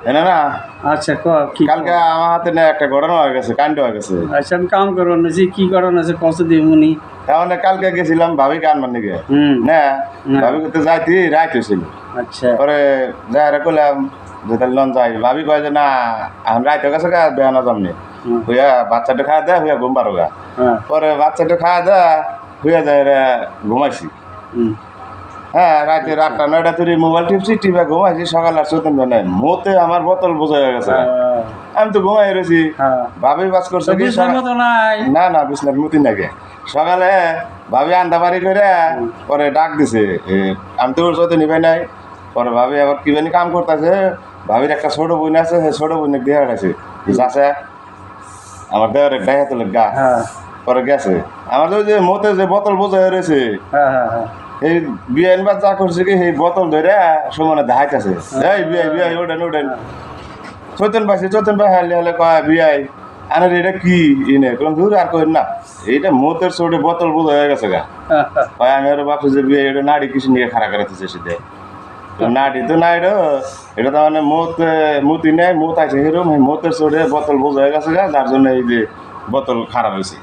এনে না আচ্ছা ক কি কালকে আমার হাতে না একটা ঘটনা হয়ে গেছে, কাণ্ড হয়ে গেছে। আচ্ছা আমি কাম করো না যে কি করো না যে কত দিমুনি তাহলে কালকে গেছিলাম ভাবিকে আনবার নিকে না, ভাবি করতে যাইতি রাইত হয়েছিল। আচ্ছা পরে যাই করলাম যে তাহলে লন যাই, ভাবি কয় যে না এখন রাইত হয়ে গেছে গা বেহানা জমনি হইয়া বাচ্চাটা খাওয়া দেয় হইয়া ঘুম পারো গা। পরে বাচ্চাটা খাওয়া দেয় হইয়া যায় ঘুমাইছি। হ্যাঁ রাতে 8টা 9টা তুই মোবাইল টিপছি টিপে ঘুমাইছি, সকাল আর চোদ্দ নাই মোতে আমার বোতল বোঝা হয়ে গেছে। আমি তো ঘুমাই রয়েছি, ভাবি বাস করছে কি না না বিছনার মতি নাকি সকালে ভাবি আন্দা বাড়ি করে পরে ডাক দিছে, আমি তো ওর সাথে নিবাই নাই। পরে ভাবি আবার কি জানি কাম করতেছে, ভাবির একটা ছোট বোন আছে, সেই ছোট বোনের দেহার আছে যাচ্ছে আমার দেওয়ার গায়ে তোলে গা। পরে গেছে আমার যে মতে যে বোতল বোঝা হয়ে রয়েছে এই বিয়ে আনবার যা করছে কি সেই বোতল ধরে সমানে দেখাইতেছে এই বিয়ে বিয়ে ওঠেন ওঠেন চৈতন ভাই হারলে হলে কয় বিয়াই আনার এটা কি ইনে কোন দূর আর কই না এইটা মতের ছোটে বোতল বোঝা হয়ে গেছে গা। কয় আমি আরো ভাবছি যে বিয়ে এটা নাড়ি কিছু নিয়ে খাড়া করাতেছে সেটা নাড়ি তো নাই রে, এটা তো মানে মতি নেই মত আছে সেরকম মতের ছোটে বোতল বোঝা হয়ে গেছে গা, যার জন্য এই যে বোতল খারাপ হয়েছে।